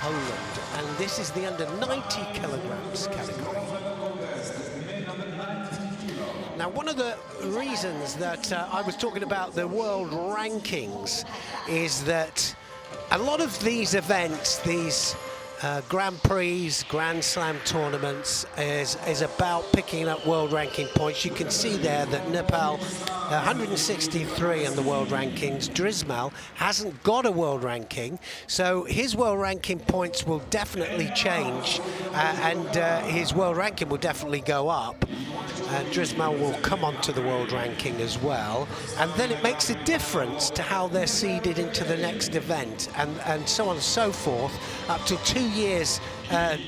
Poland, and this is the under 90 kilograms category. Now, one of the reasons that I was talking about the world rankings is that a lot of these events, these Grand Prix, Grand Slam tournaments, is about picking up world ranking points. You can see there that NERPEL, 163 in the world rankings. DRZYMAL hasn't got a world ranking, so his world ranking points will definitely change, and his world ranking will definitely go up. DRZYMAL will come onto the world ranking as well, and then it makes a difference to how they're seeded into the next event, and so on and so forth, up to 2 years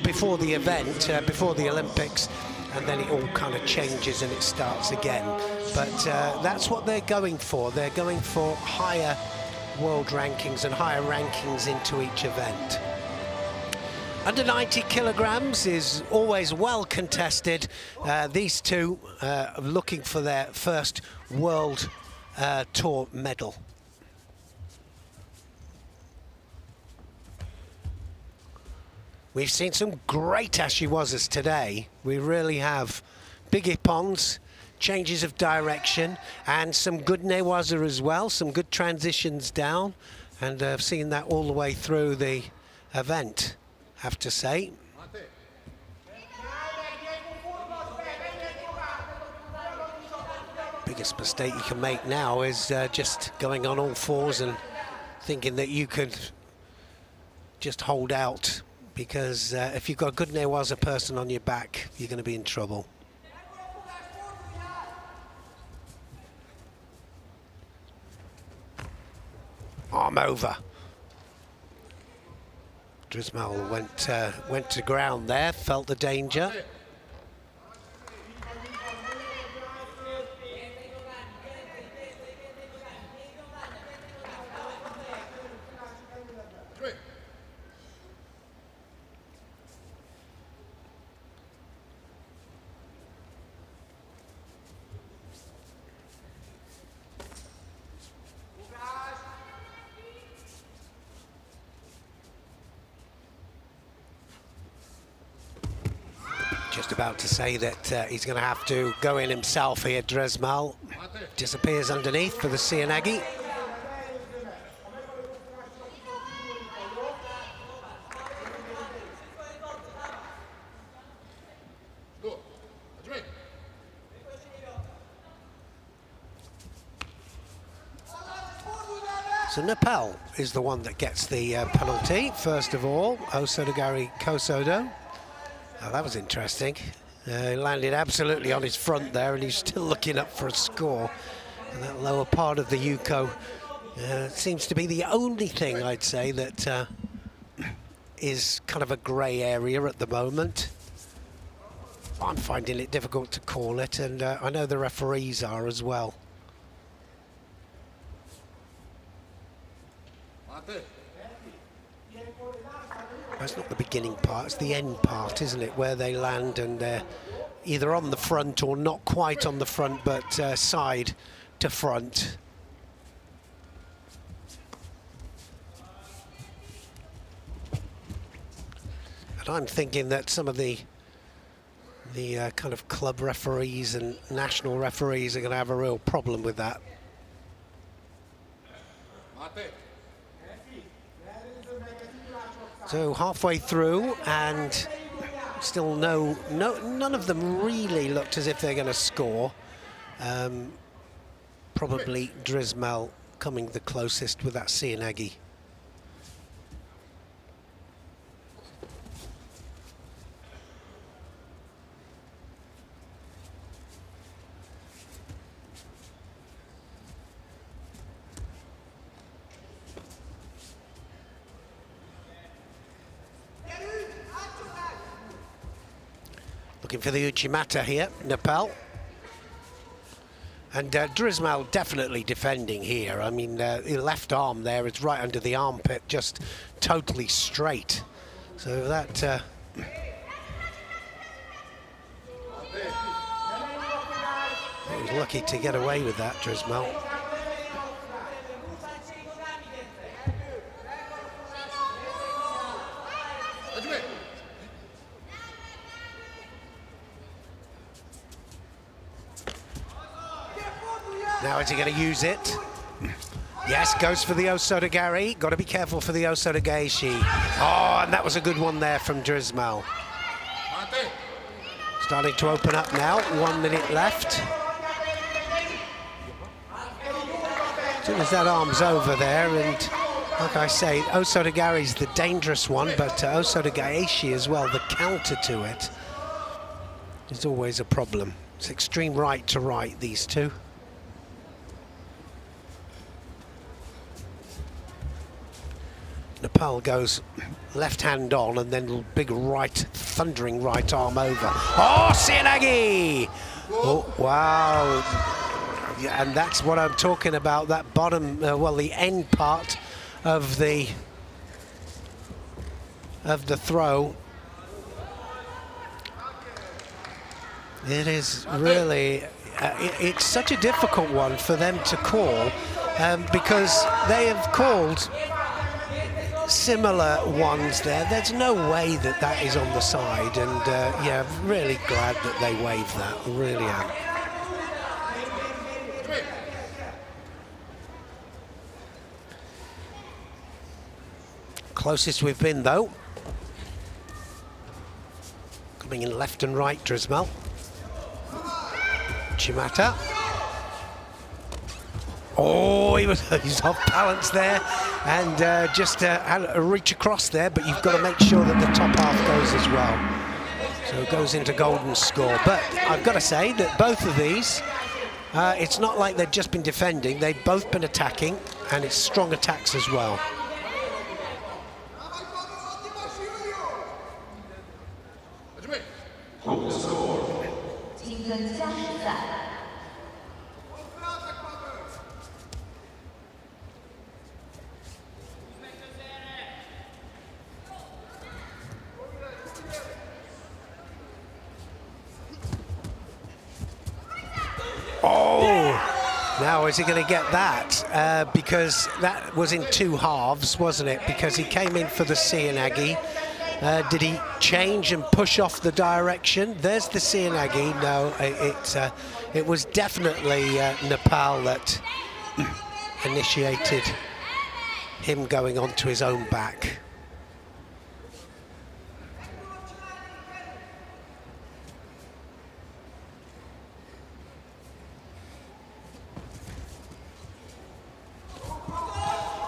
before the event, before the Olympics, and then it all kind of changes and it starts again. But that's what they're going for. They're going for higher world rankings and higher rankings into each event. Under 90 kilograms is always well contested. These two looking for their first World Tour medal. We've seen some great ashiwazas today. We really have. Big ippons, changes of direction, and some good newaza as well, some good transitions down. And I've seen that all the way through the event, I have to say. Biggest mistake you can make now is just going on all fours and thinking that you could just hold out, because if you've got a good newaza person on your back, you're going to be in trouble. Arm over. DRZYMAL went to ground there, felt the danger. Just about to say that he's going to have to go in himself here. DRZYMAL disappears underneath for the Sianagi. So NERPEL is the one that gets the penalty, first of all. Osodogari Kosodo. Oh, that was interesting. He landed absolutely on his front there, and he's still looking up for a score. And that lower part of the Yuko seems to be the only thing, I'd say, that is kind of a grey area at the moment. I'm finding it difficult to call it, and I know the referees are as well. It's not the beginning part, it's the end part, isn't it, where they land and they're either on the front or not quite on the front, but side to front. And I'm thinking that some of the kind of club referees and national referees are going to have a real problem with that. So halfway through, and still none of them really looked as if they're going to score. Probably DRZYMAL coming the closest with that Sianagi. Looking for the Uchimata here, NERPEL. And DRZYMAL definitely defending here. I mean, the left arm there is right under the armpit, just totally straight. So that... he was lucky to get away with that, DRZYMAL. Now is he going to use it? Yes, goes for the Osotogari. Got to be careful for the Osotogaishi. Oh, and that was a good one there from DRZYMAL. Starting to open up now. 1 minute left. As soon as that arm's over there, and like I say, Osotogari's the dangerous one, but Osotogaishi as well, the counter to it, is always a problem. It's extreme right to right, these two. NERPEL goes left hand on and then big right, thundering right arm over. Oh, Seoinage! Oh, wow. Yeah, and that's what I'm talking about, that bottom, well, the end part of the throw. It is really, it's such a difficult one for them to call because they have called similar ones there. There's no way that that is on the side, and yeah, really glad that they waved that, really am. Closest we've been though. Coming in left and right, DRZYMAL. Chimata. Oh, he's off balance there, and just had a reach across there, but you've got to make sure that the top half goes as well. So it goes into golden score. But I've got to say that both of these, it's not like they've just been defending, they've both been attacking, and it's strong attacks as well. Now, is he going to get that? Because that was in two halves, wasn't it? Because he came in for the Seoinage. Did he change and push off the direction? There's the Seoinage. No, it was definitely NERPEL that initiated him going onto his own back.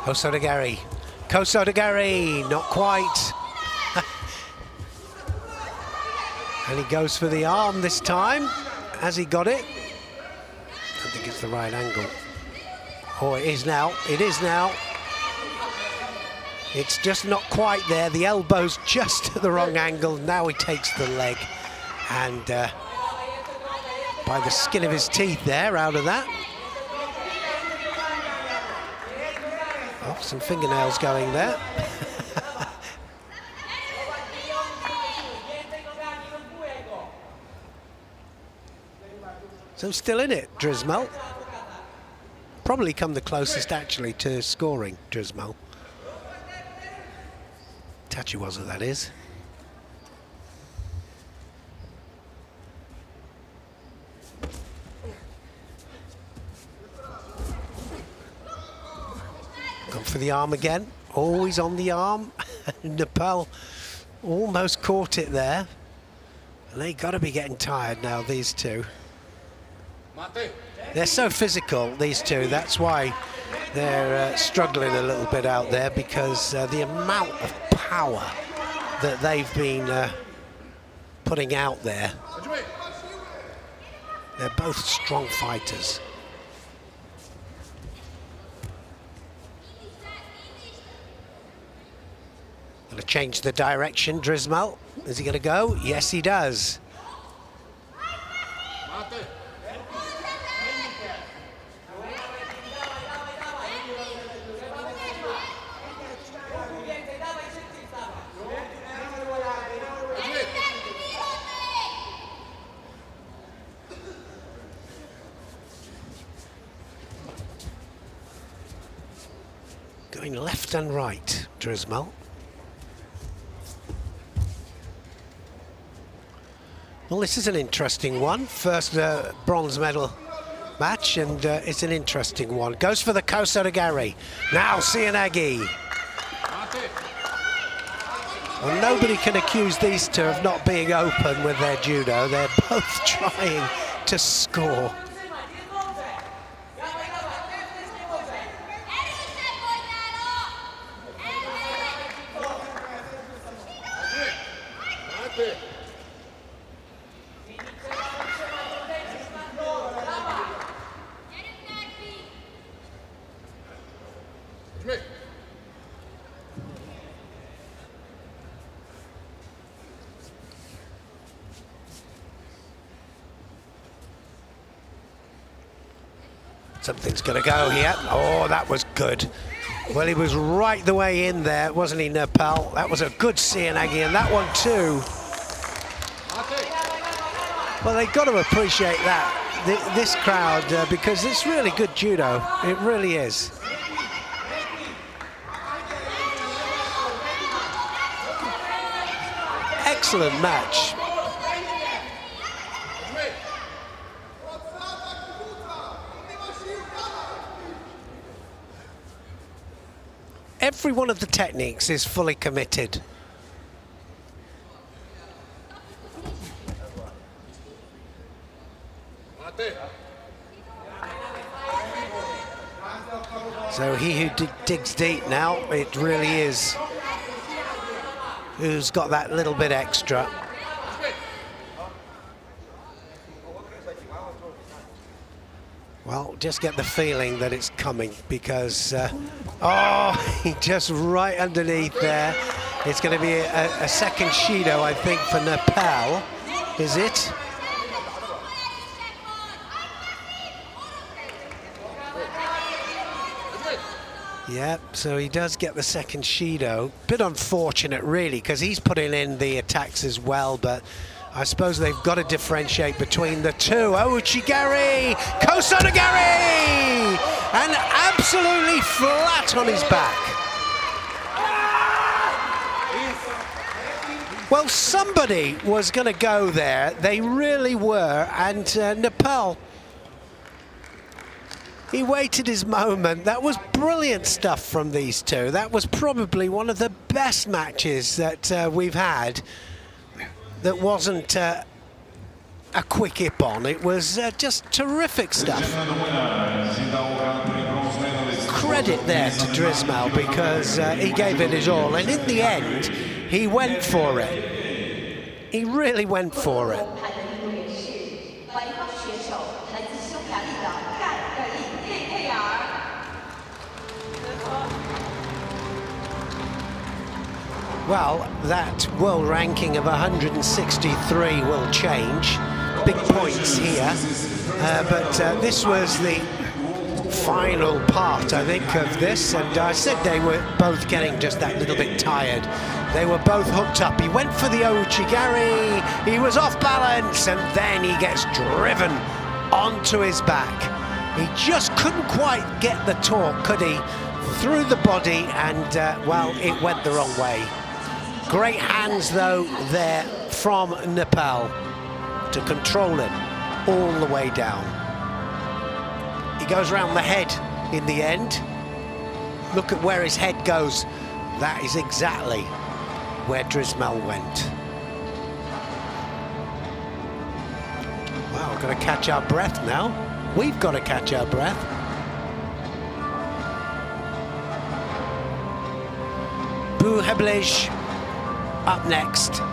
Osotogari, Kosotogari, not quite. And he goes for the arm this time. Has he got it? I think it's the right angle. Oh, it is now, it is now. It's just not quite there. The elbow's just at the wrong angle. Now he takes the leg, and by the skin of his teeth there, out of that. Oh, some fingernails going there. So still in it, DRZYMAL. Probably come the closest actually to scoring, DRZYMAL. Tachiwaza, that is. Gone for the arm again, always on the arm. NERPEL almost caught it there. And they got to be getting tired now, these two. They're so physical, these two. That's why they're struggling a little bit out there, because the amount of power that they've been putting out there. They're both strong fighters. Going to change the direction, DRZYMAL. Is he going to go? Yes, he does. Going left and right, DRZYMAL. Well, this is an interesting one. First bronze medal match, and it's an interesting one. Goes for the Kosodagari. Now Cianagi. Well, nobody can accuse these two of not being open with their judo. They're both trying to score. Something's going to go here. Oh, that was good. Well, he was right the way in there, wasn't he, NERPEL? That was a good Cianagi, and that one too. Well, they've got to appreciate that, this crowd, because it's really good judo. It really is. Excellent match. Every one of the techniques is fully committed. So he who digs deep now, it really is who's got that little bit extra. Well, just get the feeling that it's coming because, oh, he just right underneath there. It's going to be a second Shido, I think, for NERPEL. Is it? Yep, so he does get the second Shido. Bit unfortunate, really, because he's putting in the attacks as well, but I suppose they've got to differentiate between the two. Ouchigari, Kosodagari, and absolutely flat on his back. Well, somebody was going to go there. They really were, and NERPEL, he waited his moment. That was brilliant stuff from these two. That was probably one of the best matches that we've had. That wasn't a quick ippon. It was just terrific stuff. Credit there to DRZYMAL because he gave it his all, and in the end, he went for it. He really went for it. Well, that world ranking of 163 will change. Big points here. But this was the final part, I think, of this. And I said they were both getting just that little bit tired. They were both hooked up. He went for the Ouchigari. He was off balance. And then he gets driven onto his back. He just couldn't quite get the torque, could he? Through the body. And, well, it went the wrong way. Great hands, though, there from NERPEL to control it all the way down. He goes round the head in the end. Look at where his head goes. That is exactly where DRZYMAL went. Wow, we've got to catch our breath now. We've got to catch our breath. Gergely up next.